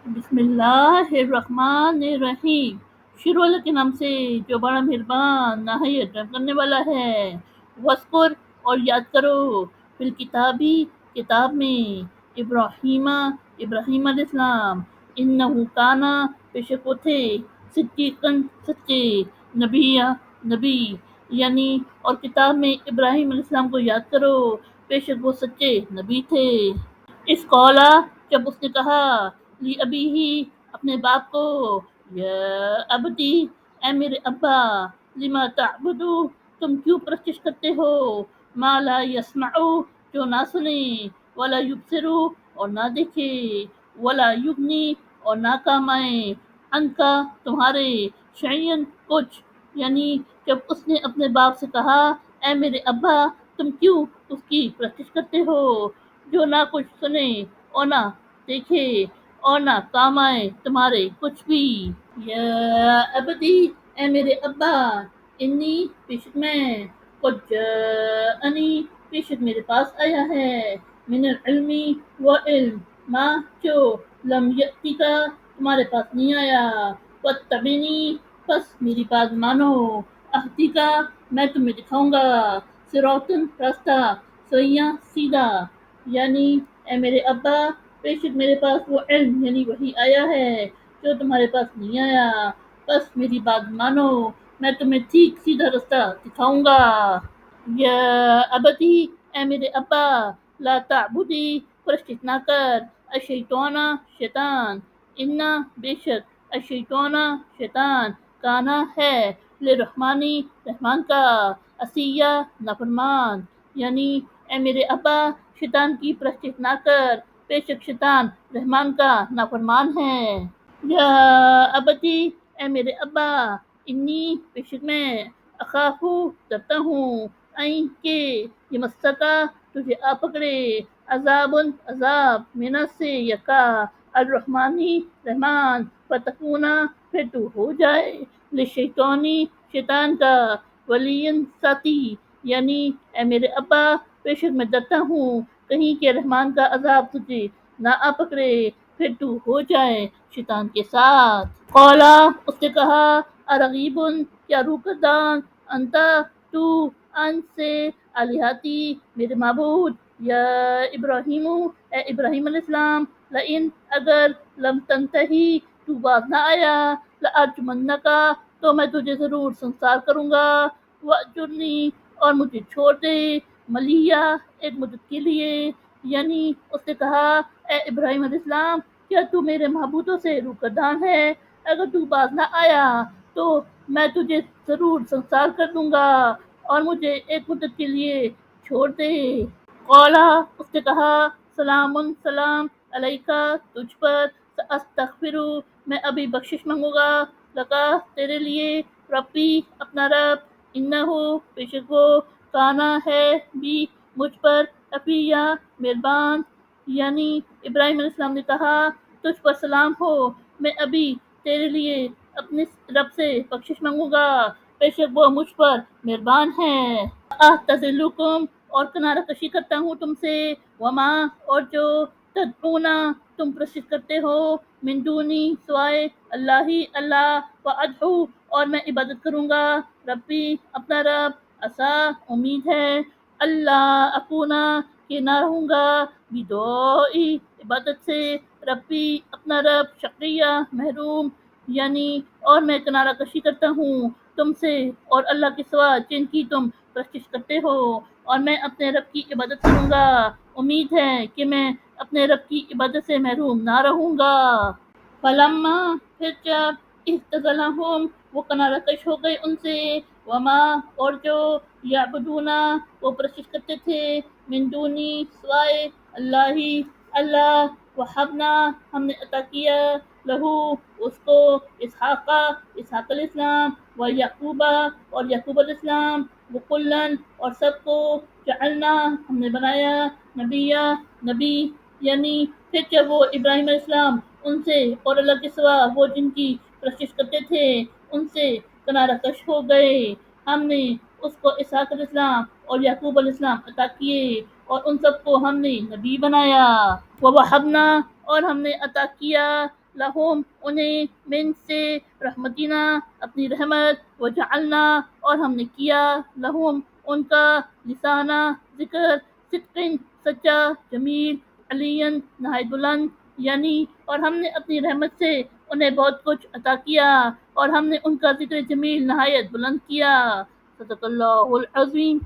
بسم اللہ الرحمن الرحیم، شروع اللہ کے نام سے جو بڑا مہربان نہایت رحم کرنے والا ہے۔ وذکر اور یاد کرو، فی الکتابی کتاب میں، ابراہیم علیہ السلام، انہ کانا بے شک وہ تھے، صدیقاً سچے، نبی یعنی، اور کتاب میں ابراہیم علیہ السلام کو یاد کرو، بے شک وہ سچے نبی تھے۔ اس قولا جب اس نے کہا، لی ابی ہی اپنے باپ کو، یا ابدی اے میرے ابا، لما تعبدو تم کیوں پرستش کرتے ہو، ما لا یسمعو جو نہ سنے، ولا یبصرو اور نہ دیکھے، ولا یغنی اور نہ کام آئے، عنکا تمہارے، شیئن کچھ، یعنی جب اس نے اپنے باپ سے کہا، اے میرے ابا تم کیوں اس کی پرستش کرتے ہو جو نہ کچھ سنے اور نہ دیکھے اور نہ کام آئے تمہارے کچھ بھی۔ یا ابدی اے میرے ابا، انی بیشک میں، قد جاءنی بیشک میرے پاس آیا ہے، من العلمی و علم، ما جو لم یأتی کا تمہارے پاس نہیں آیا، فاتبعنی پس میری بات مانو، اہدی کا میں تمہیں دکھاؤں گا، صراطن راستہ، سیاں سیدھا، یعنی اے میرے ابا بے شک میرے پاس وہ علم یعنی وہی آیا ہے جو تمہارے پاس نہیں آیا، بس میری بات مانو، میں تمہیں ٹھیک سیدھا راستہ دکھاؤں گا۔ یا ابتی اے میرے ابا، لا تعبدی پرستش نہ کر، الشیطانہ شیطان، انا بے شک، الشیطانہ شیطان، کانا ہے، للرحمانی رحمان کا، عصیہ نافرمان، یعنی اے میرے ابا شیطان کی پرستش نہ کر، بے شک شیطان رحمان کا نافرمان ہے۔ یا ابتی اے میرے ابا، انی بے شک میں، اخافو ڈرتا ہوں، این کہ یمسکا تجھے آ پکڑے، عذاب عذاب، مینا سے یکا، الرحمانی رحمان، فتکونا پھر تو ہو جائے، للشیطانی شیطان کا، ولین ساتھی، یعنی اے میرے ابا بے شک میں ڈرتا ہوں کہیں کہ رحمان کا عذاب تجھے نہ آ پکڑے، پھر تو ہو جائے شیطان کے ساتھ۔ قولا اس نے کہا، ارغیب کیا روکردان، انتا تو، ان سے، الہاتی میرے معبود، یا ابراہیم اے ابراہیم علیہ السلام، لئن اگر، لم تنتہی تو باز نہ آیا، لارجمنکا تو میں تجھے ضرور سنسار کروں گا، واجرنی اور مجھے چھوڑ دے، ملیہ ایک مدت کے لیے، یعنی اس نے کہا، اے ابراہیم علیہ السلام کیا تو میرے معبودوں سے روکردان ہے، اگر تو باز نہ آیا تو میں تجھے ضرور سنسار کر دوں گا اور مجھے ایک مدت کے لیے چھوڑ دے۔ قولا اس نے کہا، سلام سلام علیکا تجھ پر، ساستغفر میں ابھی بخشش مانگوں گا، لکا تیرے لیے، ربی اپنا رب، انہو بے شک وہ، کانا ہے بھی مجھ پر، حفیظ مہربان، یعنی ابراہیم علیہ السلام نے کہا، تجھ پر سلام ہو، میں ابھی تیرے لیے اپنے رب سے بخشش مانگوں گا، بے شک وہ مجھ پر مہربان ہے۔ اعتزلکم اور کنارہ کشی کرتا ہوں تم سے، وما اور جو، تدعونا تم پرستش کرتے ہو، من دونی سوائے، اللہ وادعو اور میں عبادت کروں گا، ربی اپنا رب، عسا امید ہے، اللہ اکونا کہ نہ رہوں گا، بدعائی عبادت سے، ربی اپنا رب، شقیہ محروم، یعنی اور میں کنارہ کشی کرتا ہوں تم سے اور اللہ کے سوا جن کی تم پرستش کرتے ہو، اور میں اپنے رب کی عبادت کروں گا، امید ہے کہ میں اپنے رب کی عبادت سے محروم نہ رہوں گا۔ فلما پھر جب، اعتزلہم وہ کنارہ کش ہو گئے ان سے، وما اور جو، یعبدونا وہ پرستش کرتے تھے، من دونی سوائے، اللہ، وہبنا ہم نے عطا کیا، لہو اس کو، اسحاق علیہ السلام، و یعقوبہ اور یعقوب علیہ السلام، وکلن اور سب کو، جعلنا ہم نے بنایا، نبی، یعنی پھر جب وہ ابراہیم علیہ السلام ان سے اور اللہ کے سوا وہ جن کی پرستش کرتے تھے ان سے کنارہ کش ہو گئے، ہم نے اس کو اسحاق علیہ السلام اور یعقوب علیہ السلام عطا کیے اور ان سب کو ہم نے نبی بنایا، ووہبنا اور ہم نے عطا کیا، لہم انہیں من سے رحمتنا اپنی رحمت وجعلنا اور ہم نے کیا لہم ان کا لسانہ ذکر صدق سچا جمیل علین نہایت بلند یعنی اور ہم نے اپنی رحمت سے انہیں بہت کچھ عطا کیا اور ہم نے ان کا ذکر جمیل نہایت بلند کیا صدق اللہ العظیم.